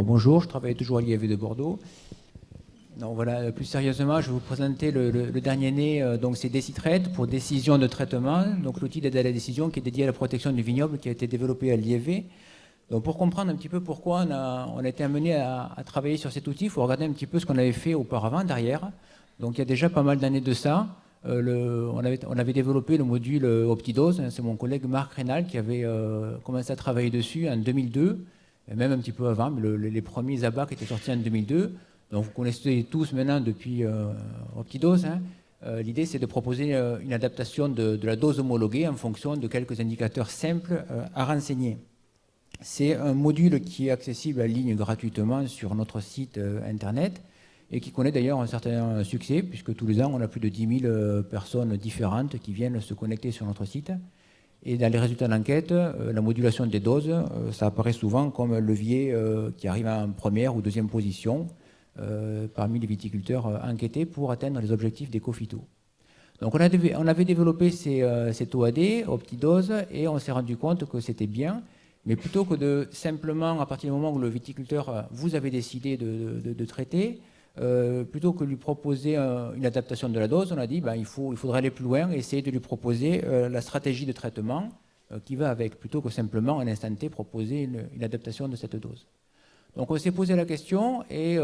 Bonjour, je travaille toujours à l'IAV de Bordeaux. Donc voilà, plus sérieusement, je vais vous présenter le dernier né, donc c'est DeciTrade pour décision de traitement, donc l'outil d'aide à la décision qui est dédié à la protection du vignoble qui a été développé à l'IAV. Donc pour comprendre un petit peu pourquoi on a été amené à travailler sur cet outil, il faut regarder un petit peu ce qu'on avait fait auparavant derrière. Donc il y a déjà pas mal d'années de ça. On avait développé le module Optidose. C'est mon collègue Marc Rénal qui avait commencé à travailler dessus en 2002, et même un petit peu avant, mais les premiers ABAC étaient sortis en 2002. Donc vous connaissez tous maintenant depuis Optidose. Hein. L'idée, c'est de proposer une adaptation de la dose homologuée en fonction de quelques indicateurs simples à renseigner. C'est un module qui est accessible en ligne gratuitement sur notre site internet et qui connaît d'ailleurs un certain succès, puisque tous les ans, on a plus de 10 000 personnes différentes qui viennent se connecter sur notre site. Et dans les résultats d'enquête, la modulation des doses, ça apparaît souvent comme un levier qui arrive en première ou deuxième position parmi les viticulteurs enquêtés pour atteindre les objectifs d'éco-phyto. Donc on avait développé cet OAD, Optidose, et on s'est rendu compte que c'était bien, mais plutôt que de simplement, à partir du moment où le viticulteur vous avez décidé de traiter, plutôt que lui proposer une adaptation de la dose, on a dit il faudrait aller plus loin et essayer de lui proposer la stratégie de traitement qui va avec, plutôt que simplement à l'instant T proposer une adaptation de cette dose. Donc on s'est posé la question et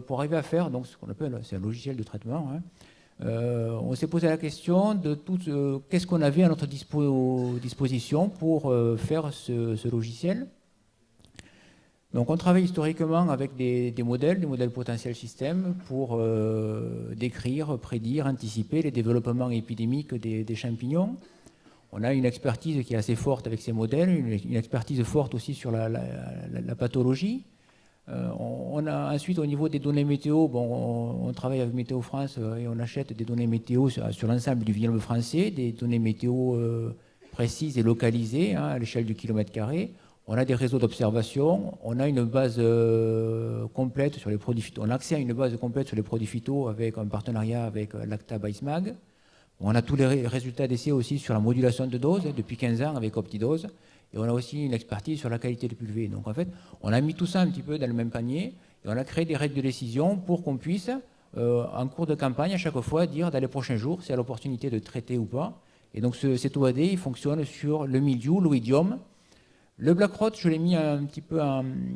pour arriver à faire donc, ce qu'on appelle, c'est un logiciel de traitement, hein, on s'est posé la question de qu'est-ce qu'on avait à notre disposition pour faire ce logiciel. Donc on travaille historiquement avec des modèles potentiels systèmes pour décrire, prédire, anticiper les développements épidémiques des champignons. On a une expertise qui est assez forte avec ces modèles, une expertise forte aussi sur la pathologie. On a ensuite au niveau des données météo, on travaille avec Météo France et on achète des données météo sur l'ensemble du vignoble français, des données météo précises et localisées hein, à l'échelle du kilomètre carré. On a des réseaux d'observation, on a une base complète sur les produits phyto. On a accès à une base complète sur les produits phyto avec un partenariat avec Lacta Baismag. On a tous les résultats d'essai aussi sur la modulation de dose depuis 15 ans avec Optidose. Et on a aussi une expertise sur la qualité de pulvée. Donc en fait, on a mis tout ça un petit peu dans le même panier et on a créé des règles de décision pour qu'on puisse, en cours de campagne, à chaque fois, dire dans les prochains jours s'il y a l'opportunité de traiter ou pas. Et donc cet OAD, il fonctionne sur le mildiou, l'oïdium. Le black rot, je l'ai mis un petit peu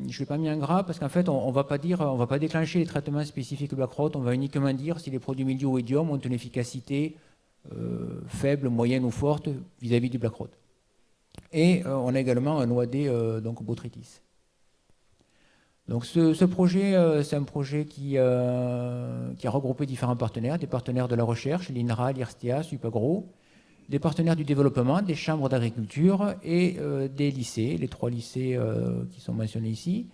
je l'ai pas mis en gras parce qu'en fait, on va pas déclencher les traitements spécifiques black rot, on va uniquement dire si les produits mildiou ou oïdium ont une efficacité faible, moyenne ou forte vis-à-vis du black rot. Et on a également un OAD donc botrytis. Donc ce projet, c'est un projet qui a regroupé différents partenaires, des partenaires de la recherche, l'INRA, l'IRSTEA, Supagro, des partenaires du développement, des chambres d'agriculture et des lycées, les 3 lycées qui sont mentionnés ici,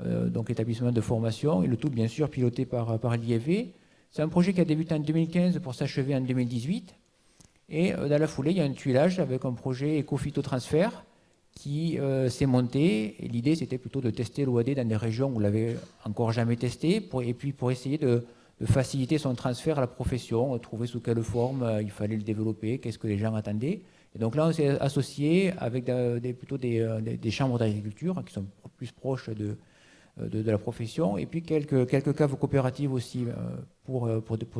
donc établissement de formation, et le tout bien sûr piloté par l'IAV. C'est un projet qui a débuté en 2015 pour s'achever en 2018. Et dans la foulée, il y a un tuilage avec un projet éco-phytotransfert qui s'est monté. Et l'idée, c'était plutôt de tester l'OAD dans des régions où on ne l'avait encore jamais testé, et puis pour essayer de faciliter son transfert à la profession, trouver sous quelle forme il fallait le développer, qu'est-ce que les gens attendaient. Et donc là, on s'est associé avec plutôt des chambres d'agriculture qui sont plus proches de la profession, et puis quelques caves coopératives aussi pour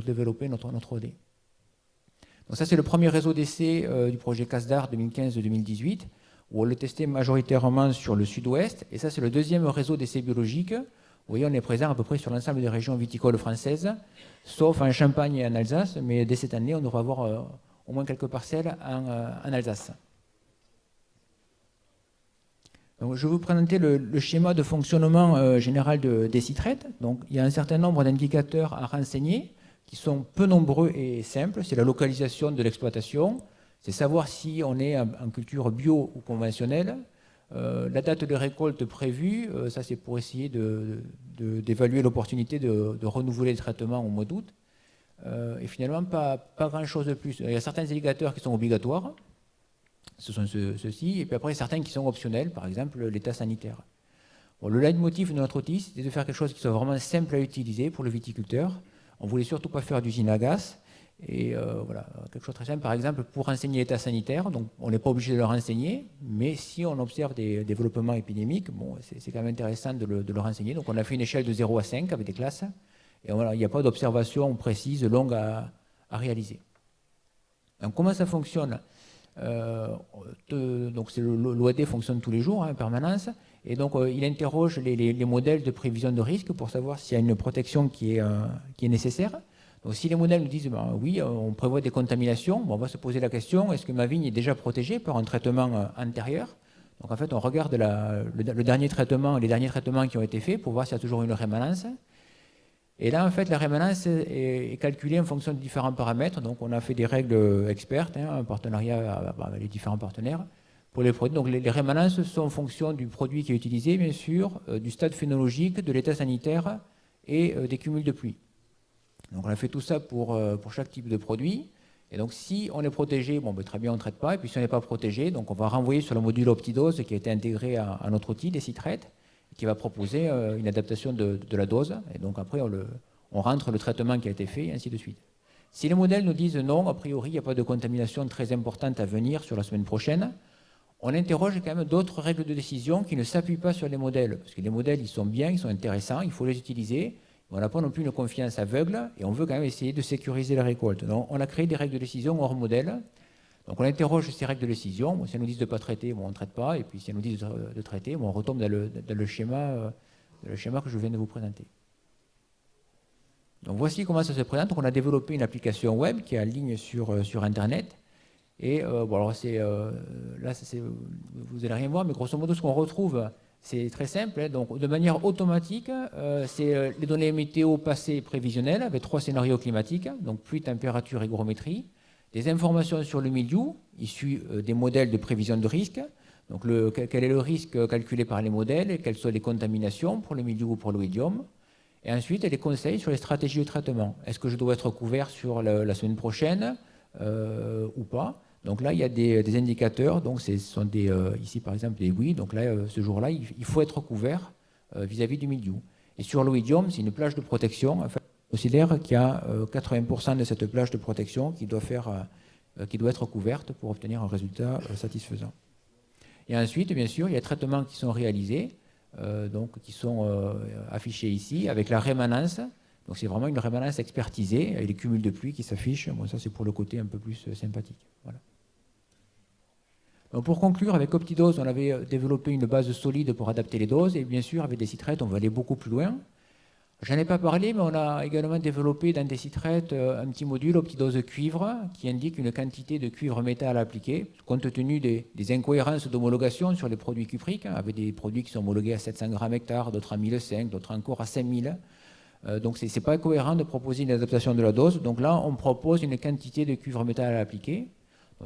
développer notre OAD. Donc ça, c'est le premier réseau d'essai du projet CASDAR 2015-2018, où on le testait majoritairement sur le sud-ouest. Et ça, c'est le deuxième réseau d'essais biologiques. Vous voyez, on est présent à peu près sur l'ensemble des régions viticoles françaises, sauf en Champagne et en Alsace. Mais dès cette année, on devrait avoir au moins quelques parcelles en Alsace. Donc, je vais vous présenter le schéma de fonctionnement général de DeciTrade. Donc, il y a un certain nombre d'indicateurs à renseigner, qui sont peu nombreux et simples. C'est la localisation de l'exploitation, c'est savoir si on est en culture bio ou conventionnelle, la date de récolte prévue, ça c'est pour essayer d'évaluer l'opportunité de renouveler le traitement au mois d'août, et finalement pas grand-chose de plus. Il y a certains indicateurs qui sont obligatoires, ce sont ceux-ci, et puis après certains qui sont optionnels, par exemple l'état sanitaire. Bon, le leitmotiv de notre outil, c'était de faire quelque chose qui soit vraiment simple à utiliser pour le viticulteur. On ne voulait surtout pas faire d'usine à gaz. Et voilà, quelque chose de très simple, par exemple, pour renseigner l'état sanitaire, donc on n'est pas obligé de le renseigner, mais si on observe des développements épidémiques, bon, c'est quand même intéressant de le renseigner. Donc on a fait une échelle de 0 à 5 avec des classes, et voilà, il n'y a pas d'observation précise, longue à réaliser. Donc comment ça fonctionne? Donc l'OAD fonctionne tous les jours, hein, en permanence, et donc il interroge les modèles de prévision de risque pour savoir s'il y a une protection qui est nécessaire. Donc si les modèles nous disent ben, oui, on prévoit des contaminations, bon, on va se poser la question, est-ce que ma vigne est déjà protégée par un traitement antérieur? Donc en fait, on regarde le dernier traitement, les derniers traitements qui ont été faits pour voir s'il y a toujours une rémanence. Et là, en fait, la rémanence est calculée en fonction de différents paramètres. Donc on a fait des règles expertes, hein, en partenariat avec les différents partenaires pour les produits. Donc les rémanences sont en fonction du produit qui est utilisé, bien sûr, du stade phénologique, de l'état sanitaire et des cumuls de pluie. Donc on a fait tout ça pour chaque type de produit. Et donc si on est protégé, bon, ben, très bien, on ne traite pas. Et puis si on n'est pas protégé, donc on va renvoyer sur le module OptiDose qui a été intégré à notre outil, Decitrate, qui va proposer une adaptation de la dose. Et donc après, on rentre le traitement qui a été fait, et ainsi de suite. Si les modèles nous disent non, a priori, il n'y a pas de contamination très importante à venir sur la semaine prochaine, on interroge quand même d'autres règles de décision qui ne s'appuient pas sur les modèles. Parce que les modèles, ils sont bien, ils sont intéressants, il faut les utiliser. On n'a pas non plus une confiance aveugle et on veut quand même essayer de sécuriser la récolte. Donc on a créé des règles de décision hors modèle. Donc on interroge ces règles de décision. Bon, si elles nous disent de ne pas traiter, bon, on ne traite pas. Et puis si elles nous disent de traiter, bon, on retombe dans le schéma que je viens de vous présenter. Donc voici comment ça se présente. Donc, on a développé une application web qui est en ligne sur Internet. Et bon, alors là, vous n'allez rien voir, mais grosso modo, ce qu'on retrouve, c'est très simple. Hein. Donc de manière automatique, c'est les données météo passées prévisionnelles avec 3 scénarios climatiques, donc pluie, température, hygrométrie. Des informations sur le milieu, issues des modèles de prévision de risque. Donc quel est le risque calculé par les modèles et quelles sont les contaminations pour le milieu ou pour l'oïdium. Et ensuite, les conseils sur les stratégies de traitement. Est-ce que je dois être couvert sur la semaine prochaine ou pas? Donc là, il y a des indicateurs. Donc ce sont ici, par exemple, des oui. Donc là, ce jour-là, il faut être couvert vis-à-vis du milieu. Et sur l'oïdium, c'est une plage de protection. En fait, on considère qu'il y a 80% de cette plage de protection qui doit être couverte pour obtenir un résultat satisfaisant. Et ensuite, bien sûr, il y a des traitements qui sont réalisés, donc qui sont affichés ici, avec la rémanence. Donc c'est vraiment une rémanence expertisée, avec les cumuls de pluie qui s'affichent. Bon, ça, c'est pour le côté un peu plus sympathique. Voilà. Donc pour conclure, avec OptiDose, on avait développé une base solide pour adapter les doses. Et bien sûr, avec Decitrate, on va aller beaucoup plus loin. J'en ai pas parlé, mais on a également développé dans Decitrate un petit module OptiDose cuivre qui indique une quantité de cuivre métal appliqué, compte tenu des incohérences d'homologation sur les produits cupriques, avec des produits qui sont homologués à 700 grammes hectare, d'autres à 1005, d'autres encore à 5000. Donc ce n'est pas cohérent de proposer une adaptation de la dose. Donc là, on propose une quantité de cuivre métal appliqué.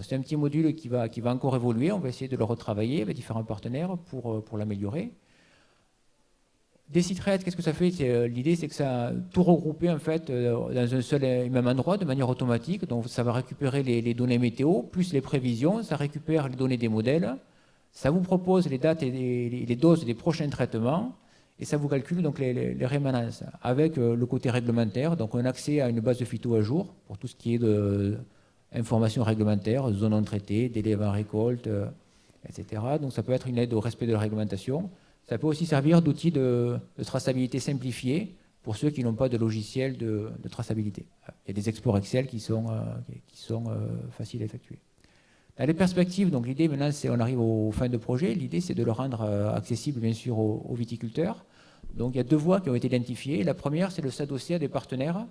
C'est un petit module qui va encore évoluer. On va essayer de le retravailler avec différents partenaires pour l'améliorer. Decitrate, qu'est-ce que ça fait? L'idée, c'est que ça a tout regroupé en fait, dans un seul et même endroit de manière automatique. Donc ça va récupérer les données météo, plus les prévisions, ça récupère les données des modèles, ça vous propose les dates et les doses des prochains traitements, et ça vous calcule donc les rémanences, avec le côté réglementaire, donc on a accès à une base de phyto à jour, pour tout ce qui est d'informations réglementaires, zones non traitées, délais avant récolte, etc. Donc ça peut être une aide au respect de la réglementation. Ça peut aussi servir d'outil de traçabilité simplifié pour ceux qui n'ont pas de logiciel de traçabilité. Il y a des exports Excel qui sont faciles à effectuer. Dans les perspectives, donc l'idée maintenant, c'est on arrive aux fins de projet. L'idée, c'est de le rendre accessible, bien sûr, aux viticulteurs. Donc il y a 2 voies qui ont été identifiées. La première, c'est de s'adosser à des partenaires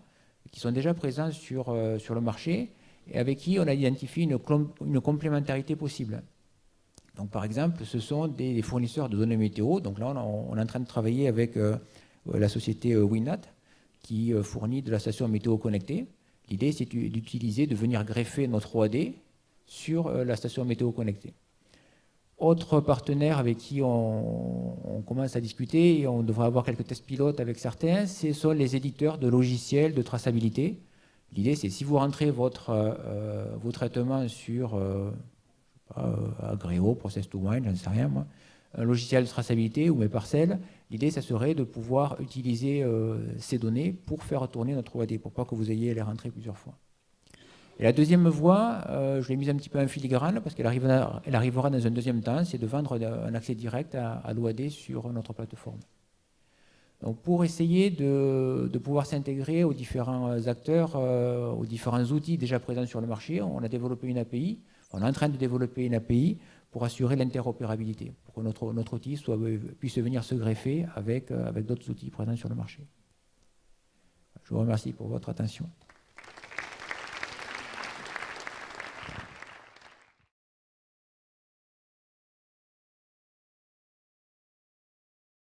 qui sont déjà présents sur le marché et avec qui on a identifié une complémentarité possible. Donc, par exemple, ce sont des fournisseurs de données météo. Donc là, on est en train de travailler avec la société Winat qui fournit de la station météo connectée. L'idée, c'est de venir greffer notre OAD sur la station météo connectée. Autre partenaire avec qui on commence à discuter, et on devrait avoir quelques tests pilotes avec certains, ce sont les éditeurs de logiciels de traçabilité. L'idée, c'est si vous rentrez vos traitements sur Agréo, Process to Wine, j'en sais rien moi, un logiciel de traçabilité ou mes parcelles, l'idée, ça serait de pouvoir utiliser ces données pour faire tourner notre OAD, pour pas que vous ayez à les rentrer plusieurs fois. Et la deuxième voie, je l'ai mise un petit peu en filigrane parce qu'elle arrivera dans un deuxième temps, c'est de vendre un accès direct à l'OAD sur notre plateforme. Donc pour essayer de pouvoir s'intégrer aux différents acteurs, aux différents outils déjà présents sur le marché, on a développé une API, on est en train de développer une API pour assurer l'interopérabilité, pour que notre outil puisse venir se greffer avec d'autres outils présents sur le marché. Je vous remercie pour votre attention.